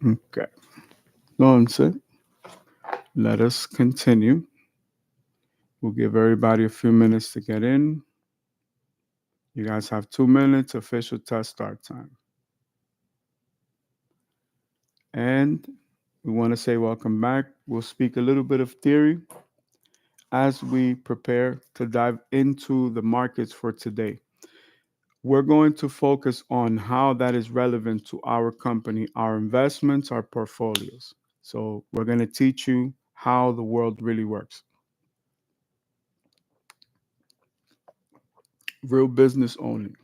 Okay. Entonces, let us continue. We'll give everybody a few minutes to get in. You guys have 2 minutes, official test start time. And we want to say welcome back. We'll speak a little bit of theory as we prepare to dive into the markets for today. We're going to focus on how that is relevant to our company, our investments, our portfolios. So, we're going to teach you how the world really works. Real business only.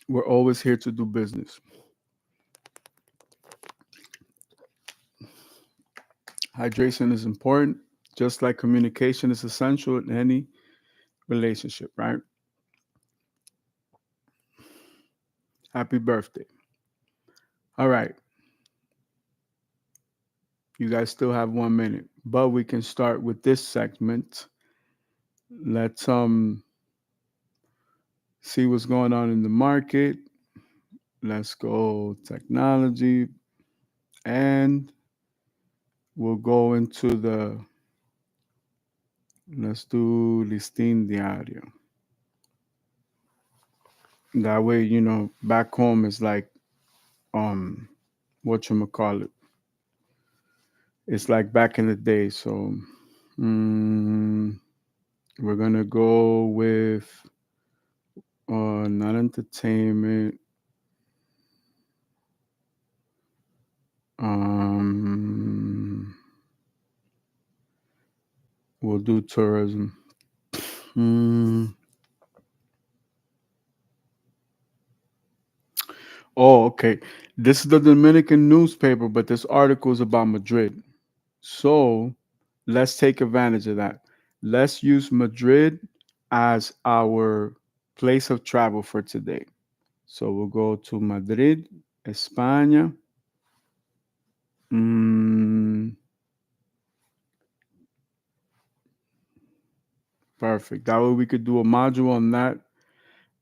We're always here to do business. Hydration is important, just like communication is essential in any relationship, right? Happy birthday. All right. You guys still have 1 minute, but we can start with this segment. Let's see what's going on in the market. Let's go technology, and we'll go into let's do listing diario. That way, back home is like, whatchamacallit. It's like back in the day. So, mm, we're going to go with not entertainment. We'll do tourism. Mm. Oh, okay. This is the Dominican newspaper, but this article is about Madrid. So let's take advantage of that. Let's use Madrid as our place of travel for today. So we'll go to Madrid, España. Mm, perfect. That way we could do a module on that.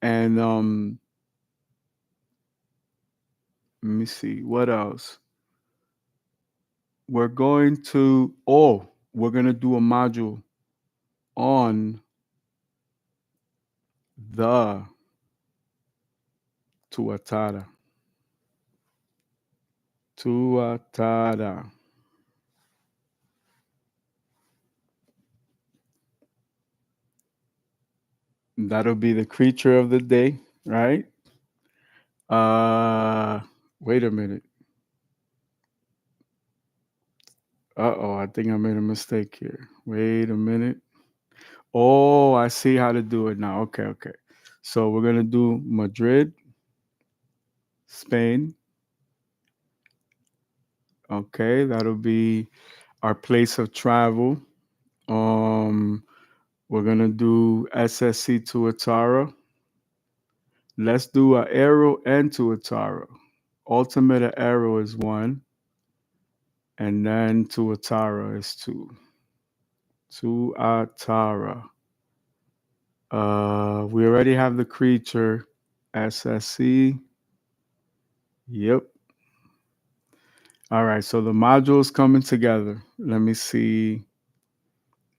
And let me see what else. We're going to do a module on the Tuatara. Tuatara. That'll be the creature of the day, right? Uh, Wait a minute. I think I made a mistake here. Wait a minute. Oh, I see how to do it now. Okay, okay. So we're gonna do Madrid, Spain. Okay, that'll be our place of travel. Um, we're gonna do SSC to Atara. Let's do a arrow and to Atara. Ultimate arrow is 1, and then to Atara is 2. To Atara. We already have the creature SSC. Yep. All right. So the module is coming together. Let me see.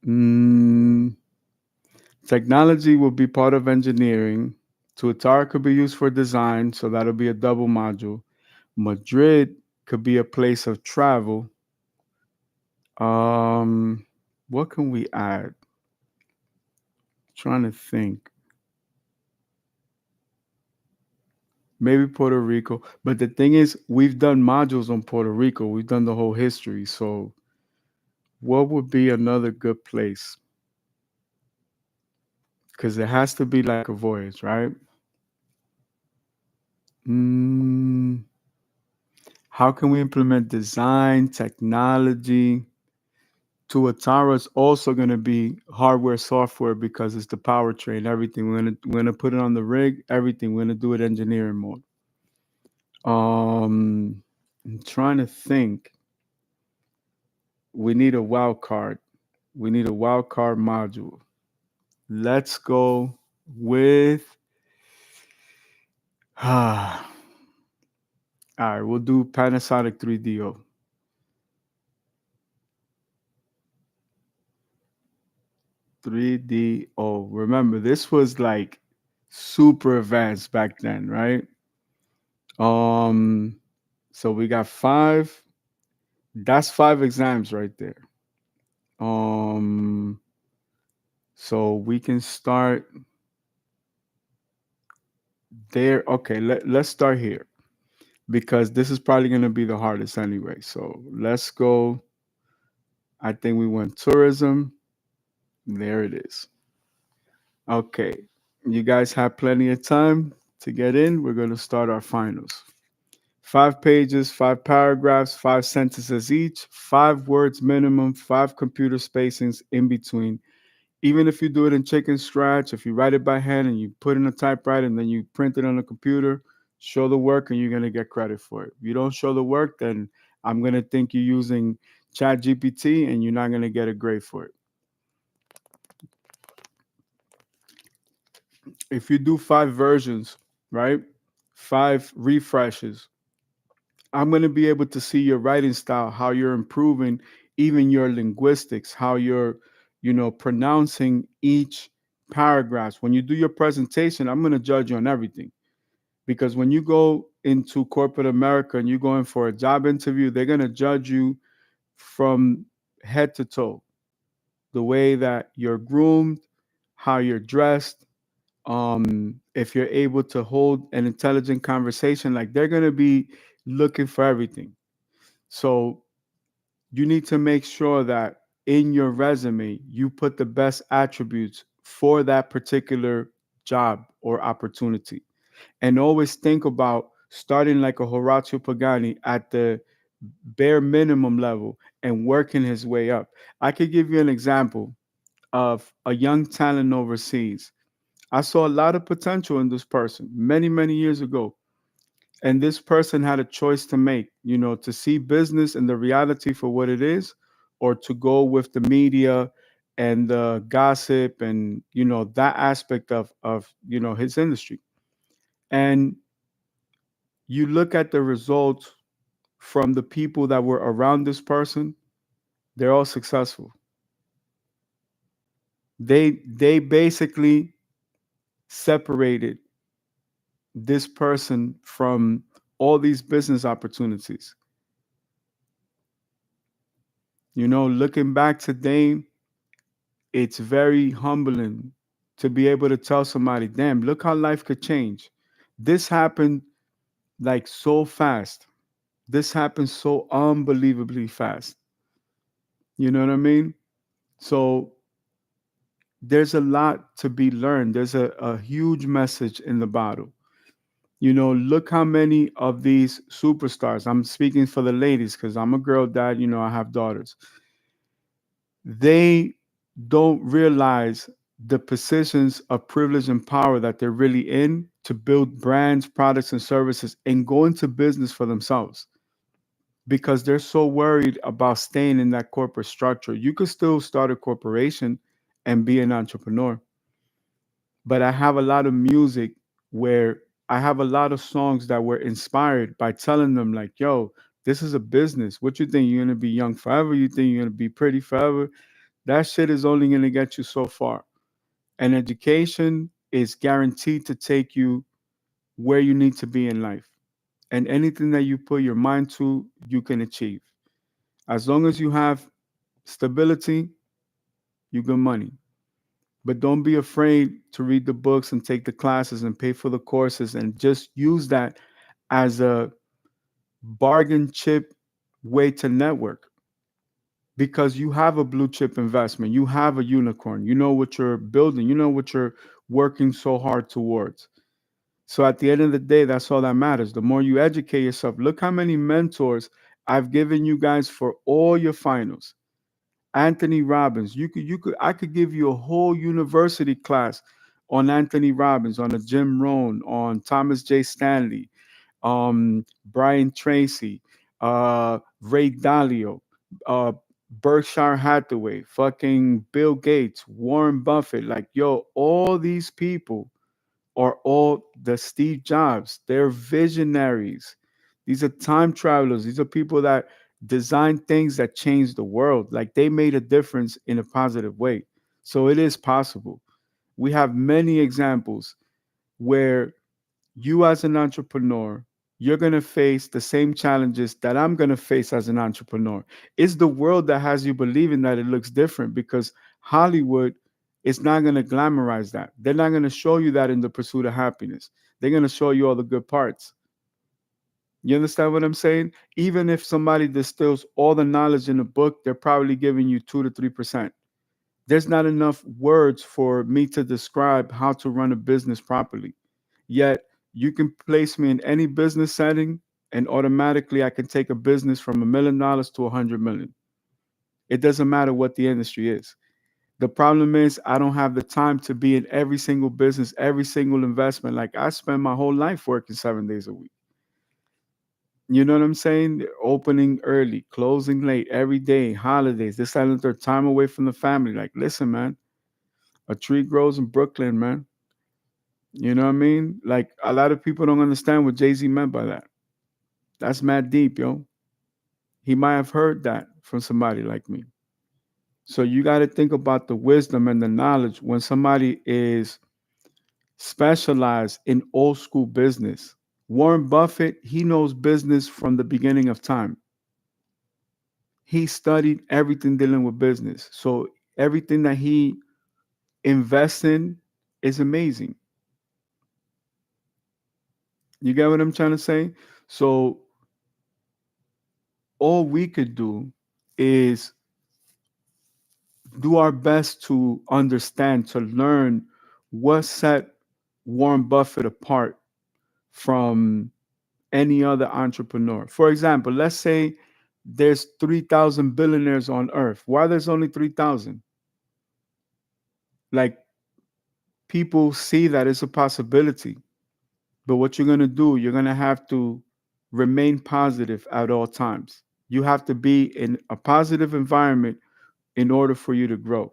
Mm, Technology will be part of engineering. Tuatara could be used for design, so that'll be a double module. Madrid could be a place of travel. Um, what can we add? Trying to think. Maybe Puerto Rico. But the thing is, we've done modules on Puerto Rico. We've done the whole history. So, what would be another good place? Because it has to be like a voyage, right? Mm, how can we implement design, technology? Tuatara is also going to be hardware, software because it's the powertrain, everything. We're gonna put it on the rig, everything. We're gonna do it engineering mode. I'm trying to think. We need a wild card. We need a wild card module. Let's go with All right, we'll do Panasonic 3DO. 3DO. Remember, this was like super advanced back then, right? Um, so we got five. That's five exams right there. Um, so we can start there. Okay, let's start here because this is probably going to be the hardest anyway. So let's go. I think we went tourism. There it is. Okay, you guys have plenty of time to get in. We're going to start our finals. 5 pages, 5 paragraphs, 5 sentences each, 5 words minimum, 5 computer spacings in between. Even if you do it in chicken scratch, if you write it by hand and you put in a typewriter and then you print it on a computer, show the work and you're going to get credit for it. If you don't show the work, then I'm going to think you're using Chat GPT and you're not going to get a grade for it. If you do 5 versions, right? 5 refreshes, I'm going to be able to see your writing style, how you're improving, even your linguistics, how you're, pronouncing each paragraphs. When you do your presentation, I'm going to judge you on everything. Because when you go into corporate America and you're going for a job interview, they're going to judge you from head to toe. The way that you're groomed, how you're dressed, if you're able to hold an intelligent conversation, like they're going to be looking for everything. So you need to make sure that in your resume, you put the best attributes for that particular job or opportunity. And always think about starting like a Horatio Pagani at the bare minimum level and working his way up. I could give you an example of a young talent overseas. I saw a lot of potential in this person many, many years ago. And this person had a choice to make, to see business and the reality for what it is, or to go with the media and the gossip and that aspect of his industry. And you look at the results from the people that were around this person, they're all successful. They basically separated this person from all these business opportunities. Looking back today, it's very humbling to be able to tell somebody, damn, look how life could change. This happened like so fast. This happened so unbelievably fast. You know what I mean? So there's a lot to be learned. There's a huge message in the bottle. Look how many of these superstars, I'm speaking for the ladies because I'm a girl dad, I have daughters. They don't realize the positions of privilege and power that they're really in to build brands, products, and services and go into business for themselves because they're so worried about staying in that corporate structure. You could still start a corporation and be an entrepreneur. But I have a lot of music where I have a lot of songs that were inspired by telling them, like, yo, this is a business. What you think? You're going to be young forever? You think you're going to be pretty forever? That shit is only going to get you so far. And education is guaranteed to take you where you need to be in life. And anything that you put your mind to, you can achieve. As long as you have stability, you get money. But don't be afraid to read the books and take the classes and pay for the courses and just use that as a bargain chip way to network because you have a blue chip investment. You have a unicorn. You know what you're building. You know what you're working so hard towards. So at the end of the day, that's all that matters. The more you educate yourself, look how many mentors I've given you guys for all your finals. Anthony Robbins. I could give you a whole university class on Anthony Robbins, on a Jim Rohn, on Thomas J. Stanley, Brian Tracy, Ray Dalio, uh, Berkshire Hathaway, fucking Bill Gates, Warren Buffett. Like, yo, all these people are all the Steve Jobs. They're visionaries. These are time travelers. These are people that design things that change the world. Like they made a difference in a positive way. So it is possible. We have many examples where you as an entrepreneur, you're going to face the same challenges that I'm going to face as an entrepreneur. It's the world that has you believing that it looks different because Hollywood is not going to glamorize that. They're not going to show you that in the pursuit of happiness. They're going to show you all the good parts. You understand what I'm saying? Even if somebody distills all the knowledge in a book, they're probably giving you 2 to 3%. There's not enough words for me to describe how to run a business properly. Yet you can place me in any business setting and automatically I can take a business from $1 million to 100 million. It doesn't matter what the industry is. The problem is I don't have the time to be in every single business, every single investment. Like I spend my whole life working 7 days a week. You know what I'm saying? Opening early, closing late, every day, holidays, this, that, and the third, time away from the family. Like, listen, man, a tree grows in Brooklyn, man. You know what I mean? Like, a lot of people don't understand what Jay-Z meant by that. That's mad deep, yo. He might have heard that from somebody like me. So you got to think about the wisdom and the knowledge when somebody is specialized in old school business. Warren Buffett, he knows business from the beginning of time. He studied everything dealing with business. So everything that he invests in is amazing. You get what I'm trying to say? So all we could do is do our best to understand, to learn what set Warren Buffett apart from any other entrepreneur. For example, let's say there's 3,000 billionaires on earth. Why there's only 3,000? Like people see that it's a possibility. But what you're going to do, you're going to have to remain positive at all times. You have to be in a positive environment in order for you to grow.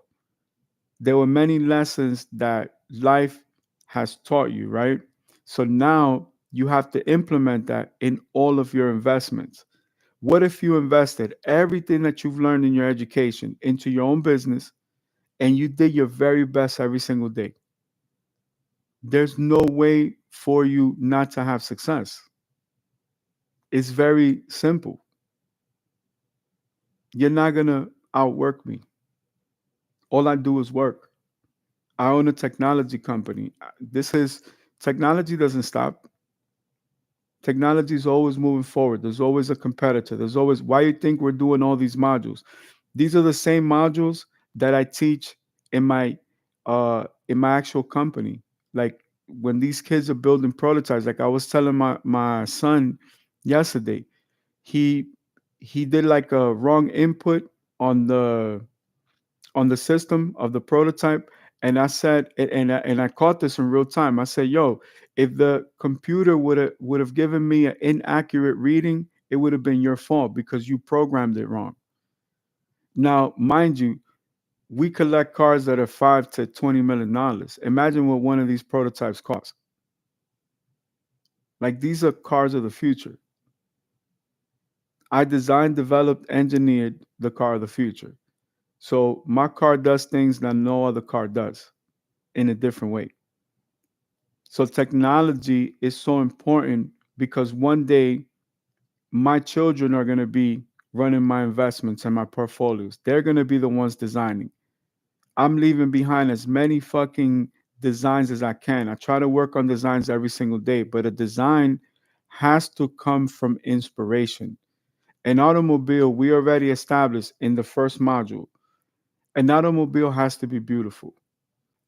There were many lessons that life has taught you, right? So now you have to implement that in all of your investments. What if you invested everything that you've learned in your education into your own business and you did your very best every single day? There's no way for you not to have success. It's very simple. You're not going to outwork me. All I do is work. I own a technology company. Technology doesn't stop. Technology is always moving forward. There's always a competitor. There's always, why you think we're doing all these modules? These are the same modules that I teach in my actual company. Like when these kids are building prototypes, like I was telling my son yesterday, he he did like a wrong input on the system of the prototype, and I said, and I caught this in real time. I said, "Yo, if the computer would have given me an inaccurate reading, it would have been your fault because you programmed it wrong." Now, mind you, we collect cars that are $5 to $20 million. Imagine what one of these prototypes costs. Like these are cars of the future. I designed, developed, engineered the car of the future. So my car does things that no other car does in a different way. So technology is so important because one day my children are going to be running my investments and my portfolios. They're going to be the ones designing. I'm leaving behind as many fucking designs as I can. I try to work on designs every single day, but a design has to come from inspiration. An automobile, we already established in the first module, an automobile has to be beautiful,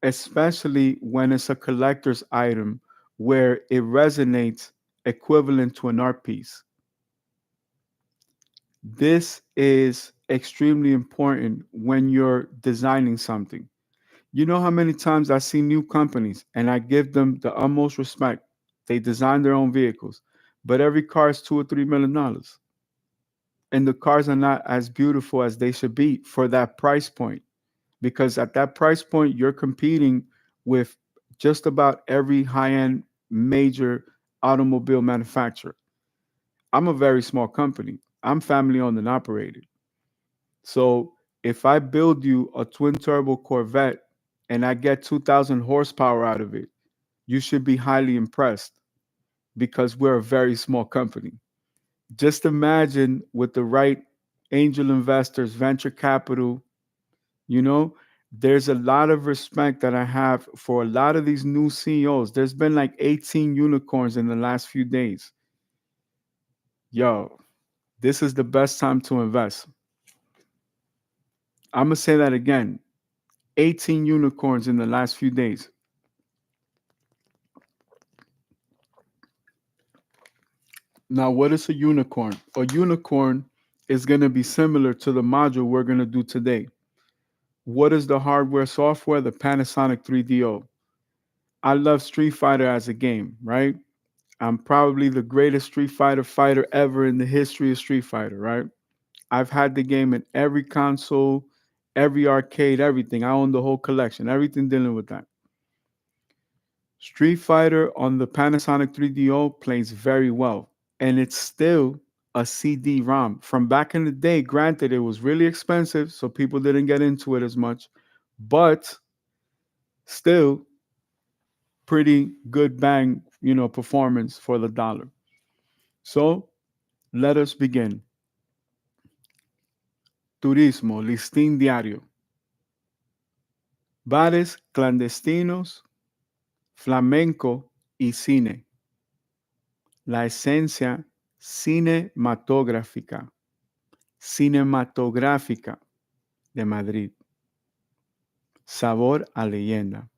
especially when it's a collector's item where it resonates equivalent to an art piece. This is extremely important when you're designing something. You know how many times I see new companies and I give them the utmost respect. They design their own vehicles, but every car is $2 or $3 million. And the cars are not as beautiful as they should be for that price point. Because at that price point, you're competing with just about every high end major automobile manufacturer. I'm a very small company. I'm family owned and operated. So if I build you a twin turbo Corvette and I get 2,000 horsepower out of it, you should be highly impressed because we're a very small company. Just imagine with the right angel investors, venture capital, you know, there's a lot of respect that I have for a lot of these new CEOs. There's been like 18 unicorns in the last few days. Yo, this is the best time to invest. I'm going to say that again. 18 unicorns in the last few days. Now, what is a unicorn? A unicorn is going to be similar to the module we're going to do today. What is the hardware software? The Panasonic 3DO. I love Street Fighter as a game, right? I'm probably the greatest Street Fighter ever in the history of Street Fighter, right? I've had the game in every console, every arcade, everything. I own the whole collection, everything dealing with that. Street Fighter on the Panasonic 3DO plays very well, and it's still a CD-ROM from back in the day. Granted, it was really expensive, so people didn't get into it as much, but still pretty good bang, performance for the dollar. So let us begin. Turismo, listín diario. Bares clandestinos, flamenco y cine. La esencia cinematográfica de Madrid. Sabor a leyenda.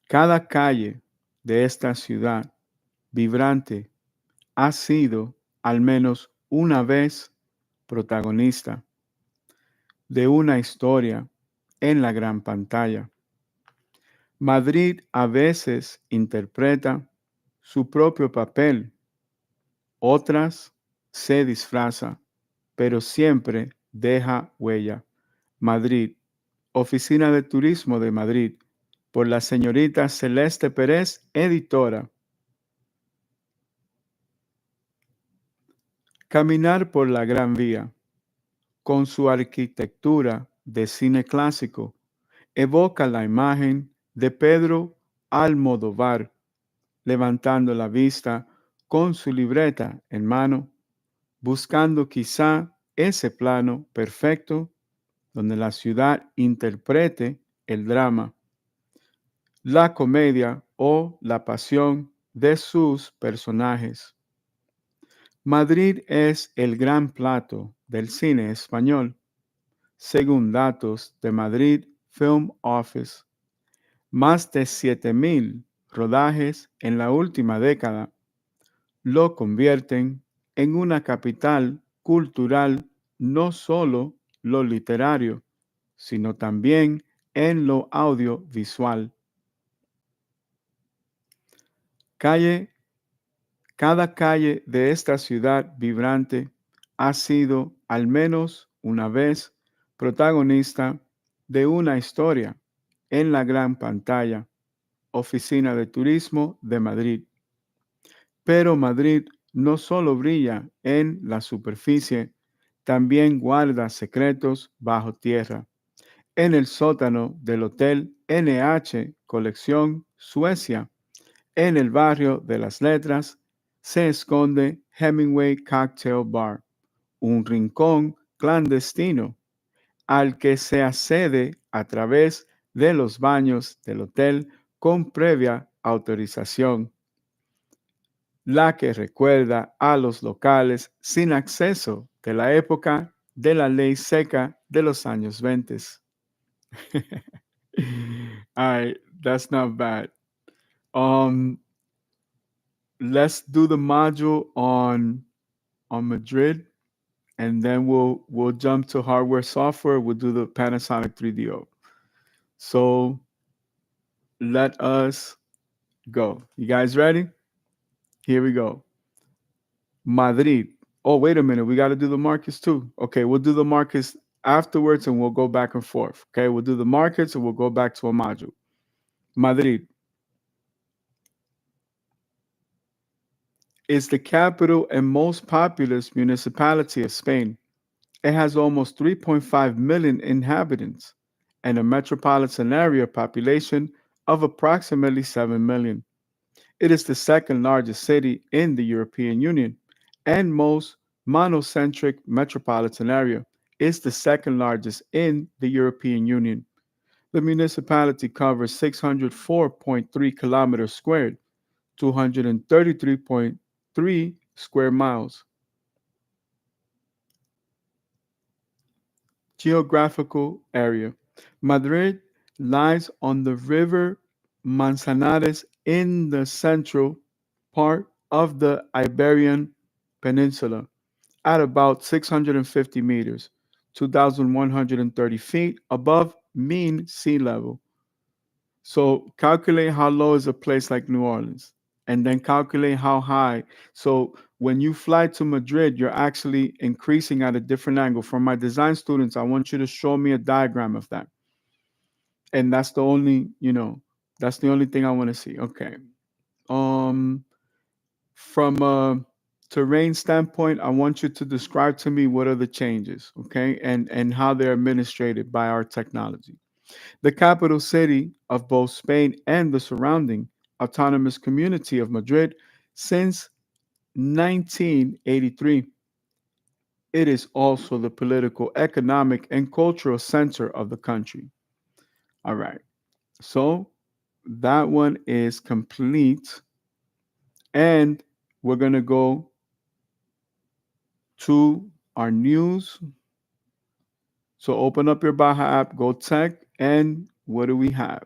Cada calle de esta ciudad vibrante ha sido al menos una vez protagonista de una historia en la gran pantalla. Madrid a veces interpreta su propio papel, otras se disfraza, pero siempre deja huella. Madrid, Oficina de Turismo de Madrid, por la señorita Celeste Pérez, editora. Caminar por la Gran Vía, con su arquitectura de cine clásico, evoca la imagen de Pedro Almodóvar, levantando la vista con su libreta en mano, buscando quizá ese plano perfecto donde la ciudad interprete el drama, la comedia o la pasión de sus personajes. Madrid es el gran plato del cine español, según datos de Madrid Film Office. Más de 7,000 rodajes en la última década lo convierten en una capital cultural, no solo lo literario, sino también en lo audiovisual. Calle, cada calle de esta ciudad vibrante ha sido al menos una vez protagonista de una historia en la gran pantalla. Oficina de Turismo de Madrid. Pero Madrid no solo brilla en la superficie, también guarda secretos bajo tierra. En el sótano del Hotel NH Colección Suecia, en el barrio de las Letras, se esconde Hemingway Cocktail Bar, un rincón clandestino al que se accede a través de los baños del hotel con previa autorización, la que recuerda a los locales sin acceso de la época de la ley seca de los años 20. All right, that's not bad. Um, let's do the module on Madrid, and then we'll jump to hardware software. We'll do the Panasonic 3DO. So let us go. You guys ready? Here we go. Madrid. Oh, wait a minute. We got to do the markets too. Okay, we'll do the markets afterwards and we'll go back and forth. Okay, we'll do the markets and we'll go back to a module. Madrid. It's the capital and most populous municipality of Spain. It has almost 3.5 million inhabitants and a metropolitan area population of approximately 7 million. It is the second largest city in the European Union and most monocentric metropolitan area. It's the second largest in the European Union. The municipality covers 604.3 kilometers squared, 233.3 square miles. Geographical area. Madrid lies on the river Manzanares in the central part of the Iberian Peninsula at about 650 meters, 2,130 feet above mean sea level. So calculate how low is a place like New Orleans and then calculate how high. So when you fly to Madrid, you're actually increasing at a different angle. For my design students, I want you to show me a diagram of that. And that's the only, that's the only thing I want to see. Okay. Um from a terrain standpoint, I want you to describe to me what are the changes, okay? And how they're administrated by our technology. The capital city of both Spain and the surrounding autonomous community of Madrid since 1983. It is also the political, economic, and cultural center of the country. All right. So that one is complete. And we're going to go to our news. So open up your Baja app, go tech, and what do we have?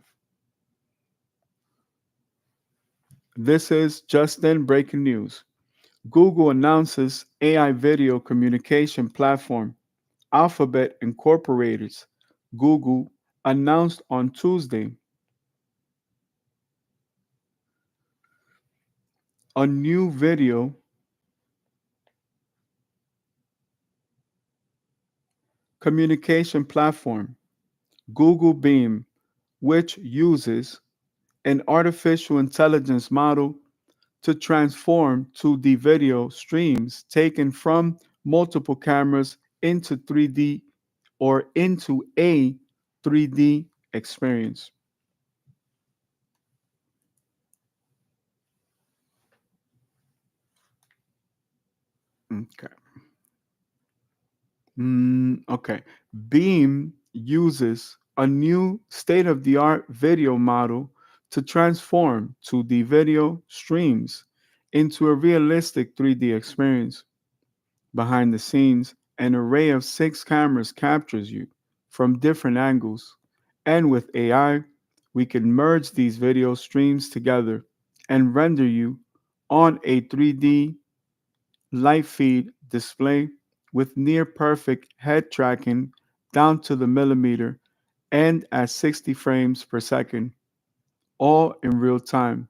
This is just then breaking news. Google announces AI video communication platform. Alphabet Incorporated's Google announced on Tuesday a new video communication platform, Google Beam, which uses an artificial intelligence model to transform 2D video streams taken from multiple cameras into 3D or into a 3D experience. Okay. Okay. Beam uses a new state of the art video model to transform 2D video streams into a realistic 3D experience. Behind the scenes, an array of 6 cameras captures you from different angles. And with AI, we can merge these video streams together and render you on a 3D light feed display with near perfect head tracking down to the millimeter and at 60 frames per second, all in real time.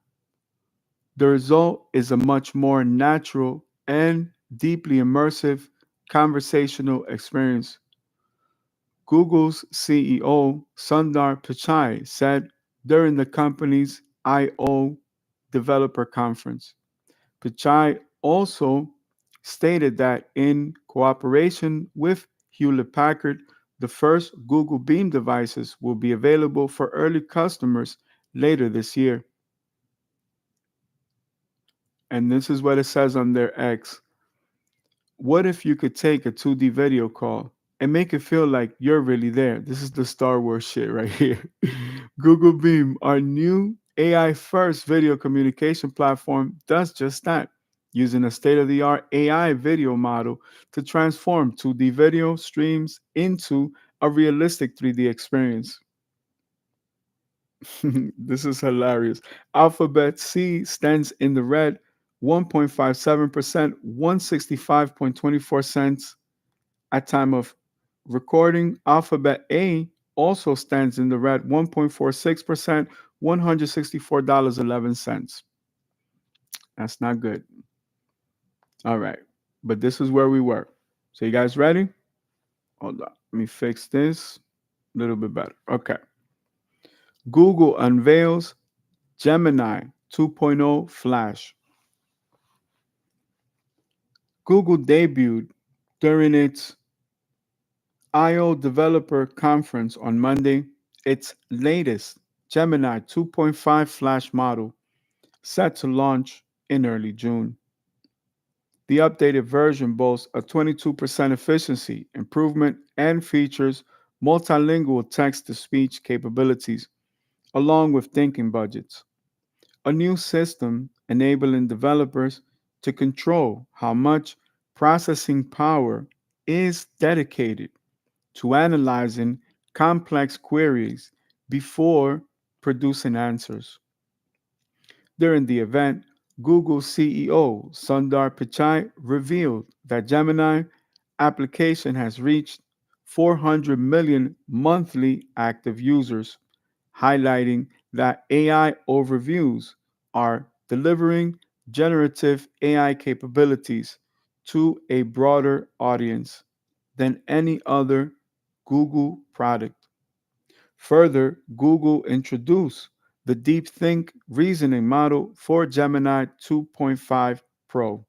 The result is a much more natural and deeply immersive conversational experience. Google's CEO Sundar Pichai said during the company's I/O developer conference. Pichai also stated that in cooperation with Hewlett Packard, the first Google Beam devices will be available for early customers later this year. And this is what it says on their X. What if you could take a 2D video call and make it feel like you're really there? This is the Star Wars shit right here. Google Beam, our new AI first video communication platform, does just that, using a state of the art AI video model to transform 2D video streams into a realistic 3D experience. This is hilarious. Alphabet C stands in the red 1.57%, 165.24 cents at time of recording. Alphabet A also stands in the red 1.46%, $164.11. That's not good. All right. But this is where we were. So you guys ready? Hold on. Let me fix this a little bit better. Okay. Google unveils Gemini 2.0 Flash. Google debuted during its I/O Developer Conference on Monday its latest Gemini 2.5 Flash model, set to launch in early June. The updated version boasts a 22% efficiency improvement and features multilingual text to speech capabilities, along with thinking budgets. A new system enabling developers to control how much processing power is dedicated to analyzing complex queries before producing answers. During the event, Google CEO Sundar Pichai revealed that Gemini application has reached 400 million monthly active users, highlighting that AI overviews are delivering generative AI capabilities to a broader audience than any other Google product. Further, Google introduced the DeepThink reasoning model for Gemini 2.5 Pro.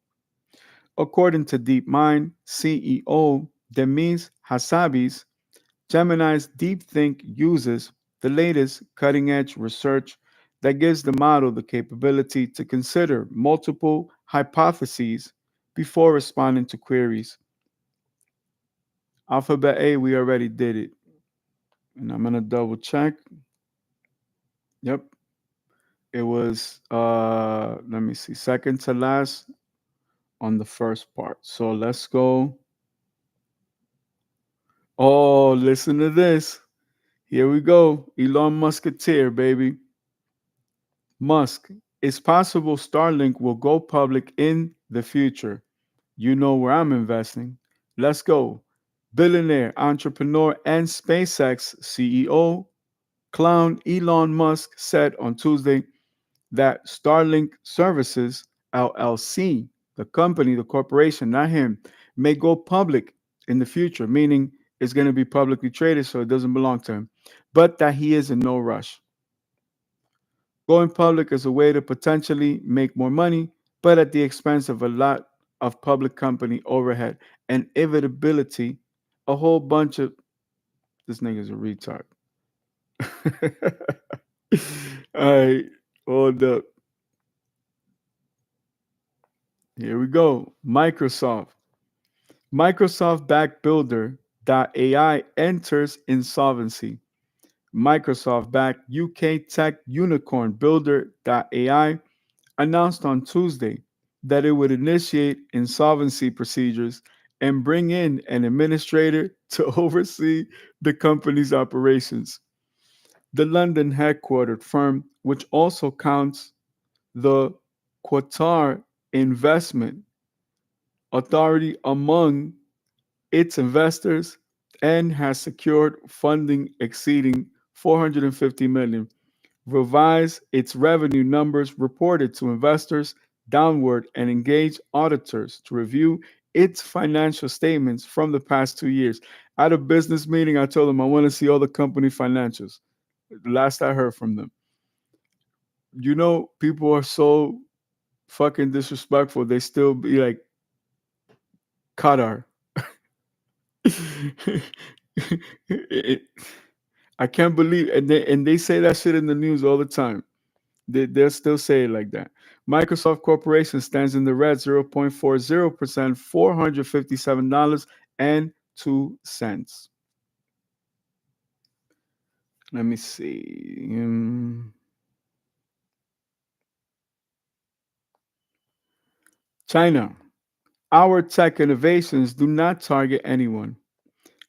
According to DeepMind CEO Demis Hassabis, Gemini's DeepThink uses the latest cutting edge research that gives the model the capability to consider multiple hypotheses before responding to queries. Alphabet A, we already did it. And I'm going to double check. Yep, it was, let me see, second to last on the first part. So let's go. Oh, listen to this. Here we go. Elon Musketeer, baby. Musk, it's possible Starlink will go public in the future. You know where I'm investing. Let's go. Billionaire, entrepreneur, and SpaceX CEO, clown Elon Musk said on Tuesday that Starlink Services LLC, the company, the corporation, not him, may go public in the future, meaning it's going to be publicly traded, so it doesn't belong to him, but that he is in no rush. Going public is a way to potentially make more money, but at the expense of a lot of public company overhead and inevitability. A whole bunch of this nigga's a retard. All right, hold up. Here we go. Microsoft. Microsoft backed Builder AI enters insolvency. Microsoft backed UK tech unicorn Builder AI announced on Tuesday that it would initiate insolvency procedures and bring in an administrator to oversee the company's operations. The London headquartered firm, which also counts the Qatar Investment Authority among its investors and has secured funding exceeding 450 million, revised its revenue numbers reported to investors downward and engaged auditors to review its financial statements from the past 2 years. At a business meeting, I told them I want to see all the company financials. The last I heard from them. You know, people are so fucking disrespectful. They still be like, Qatar. It- I can't believe, and they say that shit in the news all the time. They'll still say it like that. Microsoft Corporation stands in the red 0.40%, $457.02. Let me see. China. Our tech innovations do not target anyone.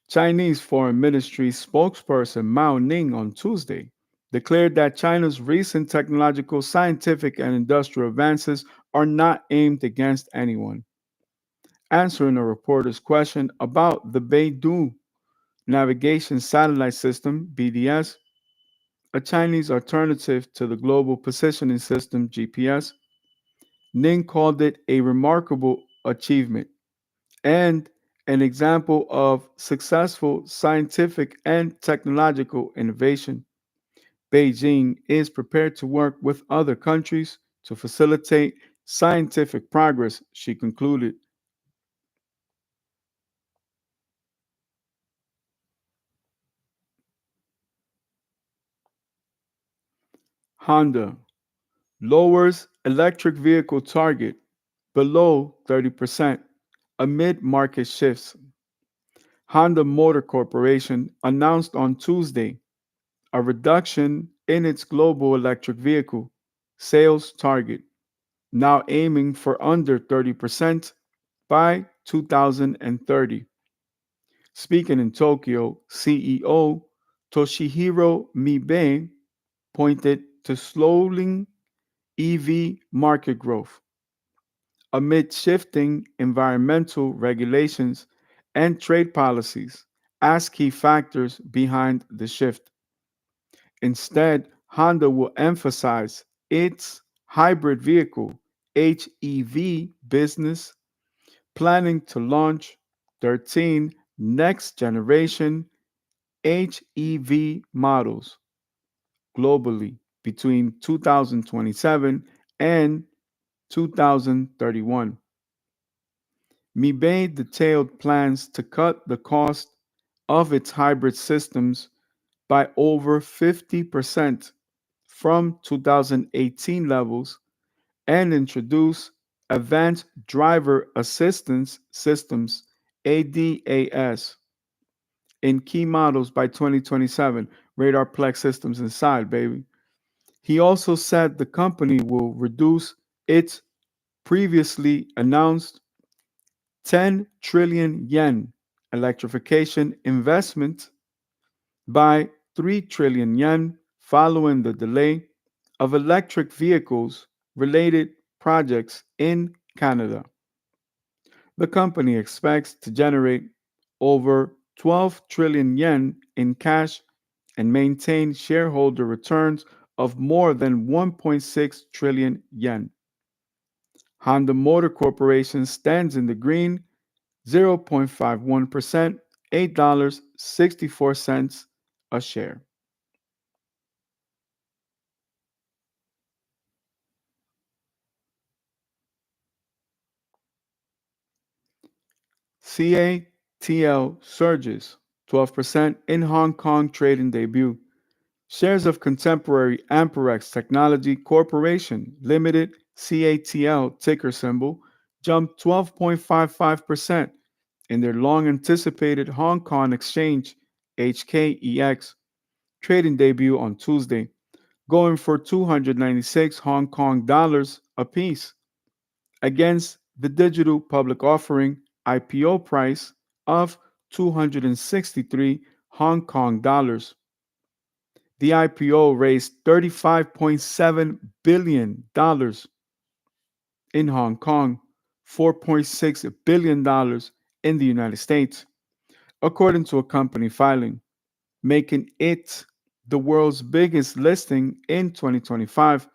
Chinese Foreign Ministry spokesperson Mao Ning on Tuesday declared that China's recent technological, scientific, and industrial advances are not aimed against anyone. Answering a reporter's question about the Beidou navigation satellite system, BDS, a Chinese alternative to the Global Positioning System, GPS, Ning called it a remarkable achievement and an example of successful scientific and technological innovation. Beijing is prepared to work with other countries to facilitate scientific progress, she concluded. Honda lowers electric vehicle target below 30% amid market shifts. Honda Motor Corporation announced on Tuesday a reduction in its global electric vehicle sales target, now aiming for under 30% by 2030. Speaking in Tokyo, CEO Toshihiro Mibe pointed to slowing EV market growth amid shifting environmental regulations and trade policies as key factors behind the shift. Instead, Honda will emphasize its hybrid vehicle HEV business, planning to launch 13 next generation HEV models globally between 2027 and 2031. Mibe detailed plans to cut the cost of its hybrid systems by over 50% from 2018 levels and introduce advanced driver assistance systems ADAS in key models by 2027. Radar Plex systems inside, baby. He also said the company will reduce its previously announced 10 trillion yen electrification investment by 3 trillion yen following the delay of electric vehicles related projects in Canada. The company expects to generate over 12 trillion yen in cash and maintain shareholder returns of more than 1.6 trillion yen. Honda Motor Corporation stands in the green 0.51%, $8.64 a share. CATL surges 12% in Hong Kong trading debut. Shares of contemporary Amperex Technology Corporation Limited CATL ticker symbol jumped 12.55% in their long anticipated Hong Kong exchange HKEX trading debut on Tuesday, going for 296 Hong Kong dollars apiece against the digital public offering IPO price of 263 Hong Kong dollars. The IPO raised $35.7 billion in Hong Kong, $4.6 billion in the United States, according to a company filing, making it the world's biggest listing in 2025,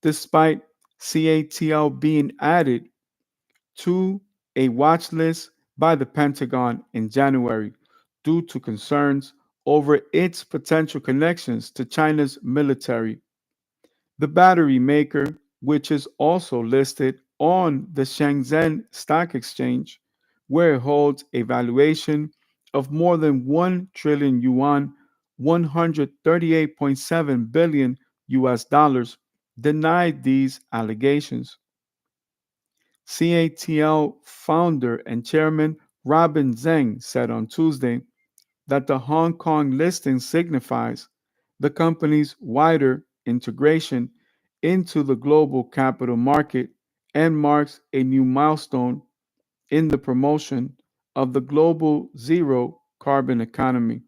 despite CATL being added to a watch list by the Pentagon in January due to concerns over its potential connections to China's military. The battery maker, which is also listed on the Shenzhen Stock Exchange, where it holds a valuation of more than 1 trillion yuan, 138.7 billion US dollars, denied these allegations. CATL founder and chairman Robin Zeng said on Tuesday that the Hong Kong listing signifies the company's wider integration into the global capital market and marks a new milestone in the promotion of the global zero carbon economy.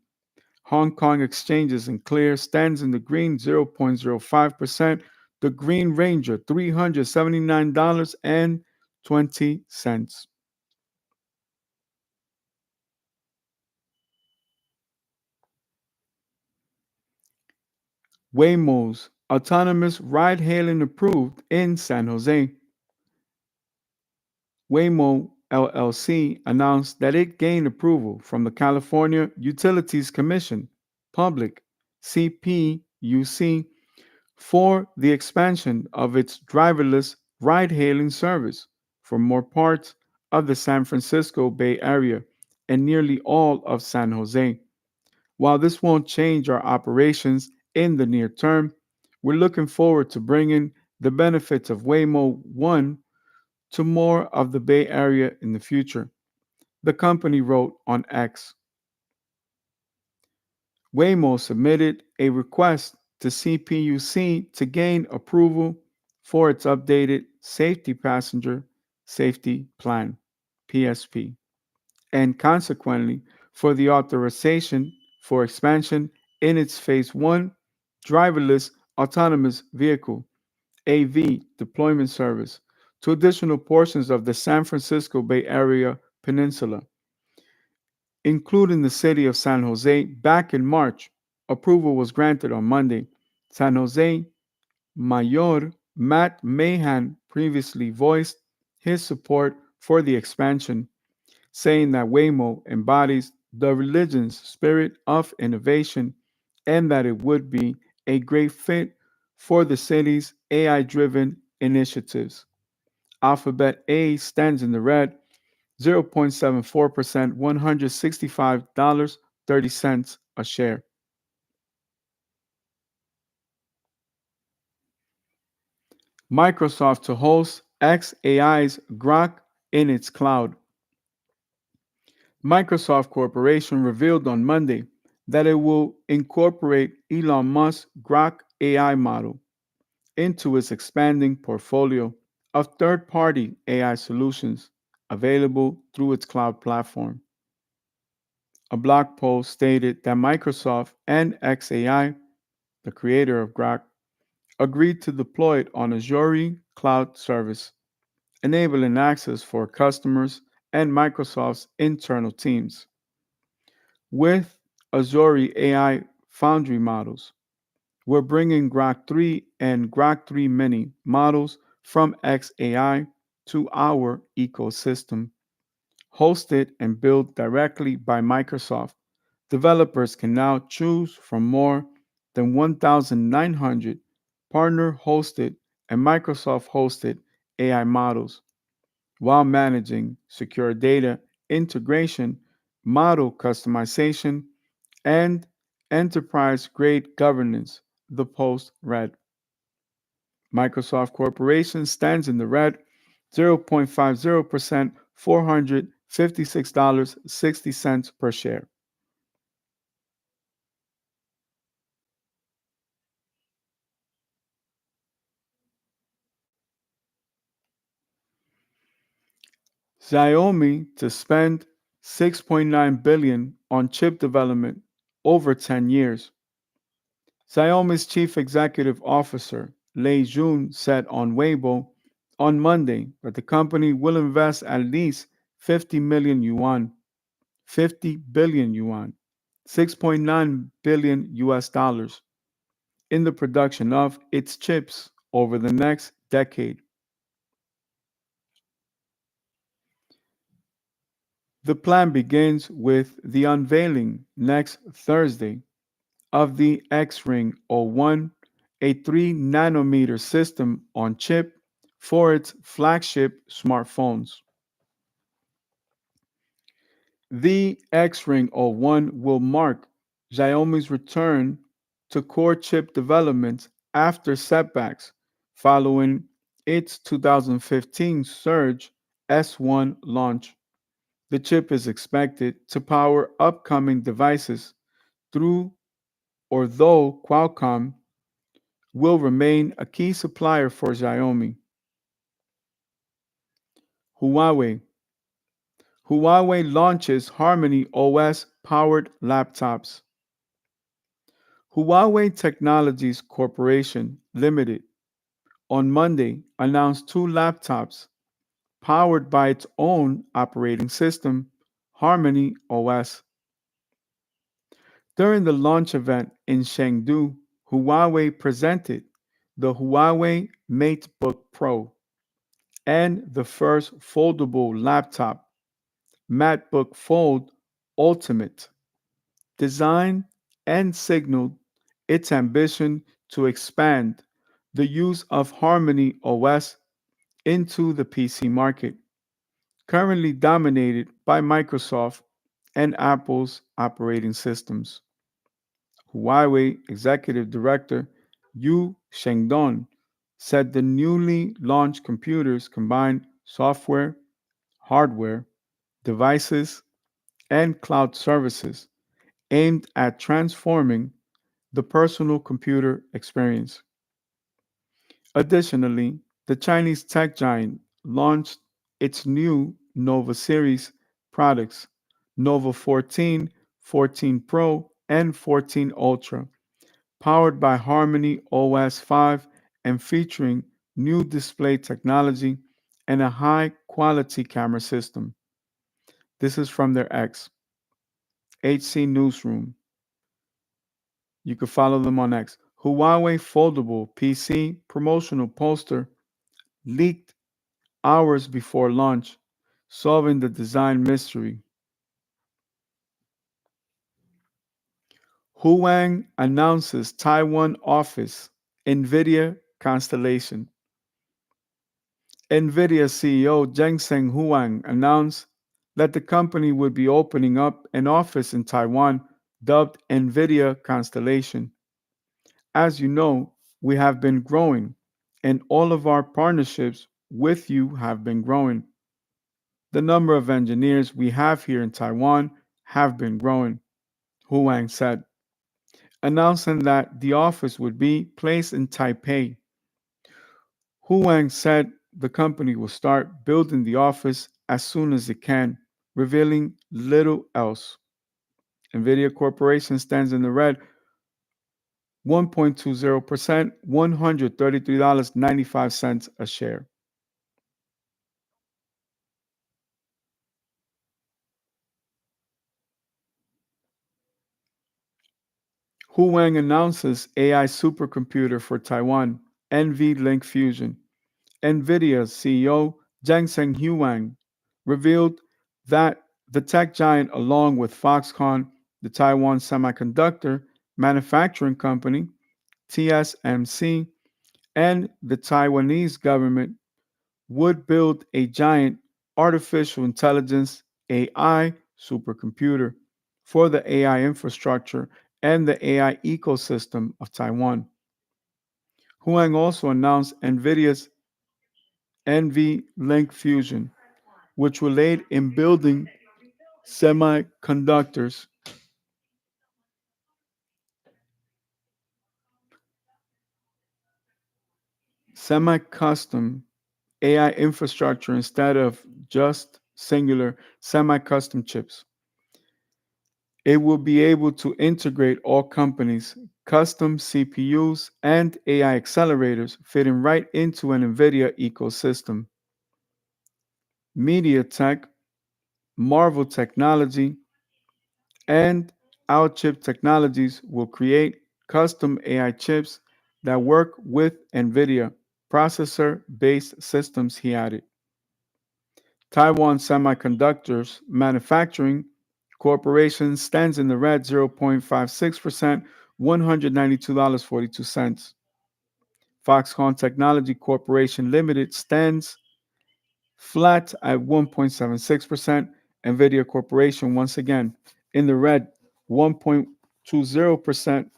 Hong Kong exchanges and clear stands in the green 0.05%, the Green Ranger $379.20. Waymo's autonomous ride hailing approved in San Jose. Waymo LLC announced that it gained approval from the California Utilities Commission, Public CPUC, for the expansion of its driverless ride hailing service for more parts of the San Francisco Bay Area and nearly all of San Jose. While this won't change our operations in the near term, We're looking forward to bringing the benefits of Waymo 1 to more of the Bay Area in the future. The company wrote on X. Waymo submitted a request to CPUC to gain approval for its updated Safety Passenger Safety Plan, PSP, and consequently for the authorization for expansion in its Phase 1 driverless autonomous vehicle, AV, deployment service to additional portions of the San Francisco Bay Area Peninsula, including the city of San Jose. Back in March, approval was granted on Monday. San Jose Mayor Matt Mahan previously voiced his support for the expansion, saying that Waymo embodies the religion's spirit of innovation and that it would be a great fit for the city's AI driven initiatives. Alphabet A stands in the red, 0.74%, $165.30 a share. Microsoft to host xAI's Grok in its cloud. Microsoft Corporation revealed on Monday that it will incorporate Elon Musk's Grok AI model into its expanding portfolio of third party AI solutions available through its cloud platform. A blog post stated that Microsoft and xAI, the creator of Grok, agreed to deploy it on Azure Cloud Service, enabling access for customers and Microsoft's internal teams. With Azure AI Foundry models, we're bringing Grok 3 and Grok 3 Mini models from xAI to our ecosystem. Hosted and built directly by Microsoft, developers can now choose from more than 1,900 partner hosted and Microsoft hosted AI models while managing secure data integration, model customization, and enterprise grade governance, the post read. Microsoft Corporation stands in the red, 0.50%, $456.60 per share. Xiaomi to spend 6.9 billion on chip development over 10 years. Xiaomi's chief executive officer, Lei Jun, said on Weibo on Monday that the company will invest at least 50 million yuan, 50 billion yuan, 6.9 billion US dollars in the production of its chips over the next decade. The plan begins with the unveiling next Thursday of the X-Ring O1, a 3 nanometer system on chip for its flagship smartphones. The X-Ring O1 will mark Xiaomi's return to core chip development after setbacks following its 2015 Surge S1 launch. The chip is expected to power upcoming devices through or though Qualcomm will remain a key supplier for Xiaomi. Huawei. Huawei launches Harmony OS powered laptops. Huawei Technologies Corporation Limited on Monday announced two laptops powered by its own operating system, Harmony OS. During the launch event in Chengdu, Huawei presented the Huawei MateBook Pro and the first foldable laptop, MacBook Fold Ultimate, designed and signaled its ambition to expand the use of Harmony OS into the PC market, currently dominated by Microsoft and Apple's operating systems. Huawei Executive Director Yu Shengdong, said the newly launched computers combine software, hardware, devices, and cloud services aimed at transforming the personal computer experience. Additionally, the Chinese tech giant launched its new Nova series products, Nova 14, 14 Pro, and 14 Ultra, powered by Harmony OS 5 and featuring new display technology and a high quality camera system. This is from their X, HC Newsroom. You can follow them on X. Huawei Foldable PC promotional poster leaked hours before launch, solving the design mystery. Huang announces Taiwan office, NVIDIA Constellation. NVIDIA CEO Jensen Huang announced that the company would be opening up an office in Taiwan dubbed NVIDIA Constellation. As you know, we have been growing, and all of our partnerships with you have been growing. The number of engineers we have here in Taiwan have been growing, Huang said, announcing that the office would be placed in Taipei. Huang said the company will start building the office as soon as it can, revealing little else. NVIDIA Corporation stands in the red 1.20%, $133.95 a share. Huang announces AI supercomputer for Taiwan, NVLink Fusion. NVIDIA CEO Jensen Huang revealed that the tech giant, along with Foxconn, the Taiwan Semiconductor Manufacturing Company, TSMC, and the Taiwanese government, would build a giant artificial intelligence AI supercomputer for the AI infrastructure and the AI ecosystem of Taiwan. Huang also announced NVIDIA's NV-Link Fusion, which will aid in building semiconductors, semi-custom AI infrastructure instead of just singular semi-custom chips. It will be able to integrate all companies' custom CPUs and AI accelerators fitting right into an NVIDIA ecosystem. MediaTek, Marvel Technology, and our chip technologies will create custom AI chips that work with NVIDIA processor based systems, he added. Taiwan Semiconductors Manufacturing Corporation stands in the red 0.56%, $192.42. Foxconn Technology Corporation Limited stands flat at 1.76%. NVIDIA Corporation once again in the red 1.20%,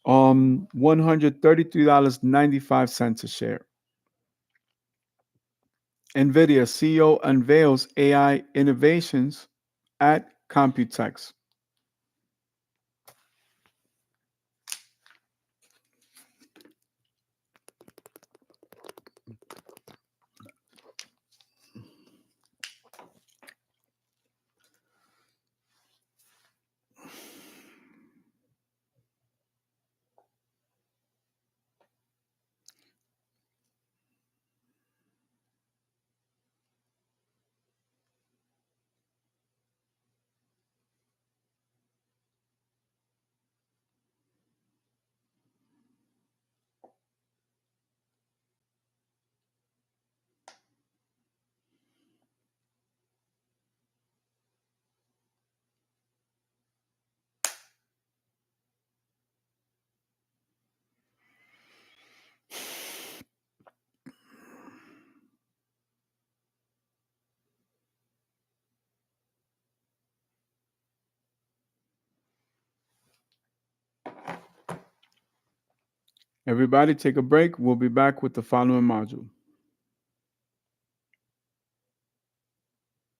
$133.95 a share. NVIDIA CEO unveils AI innovations at Computex. Everybody take a break. We'll be back with the following module.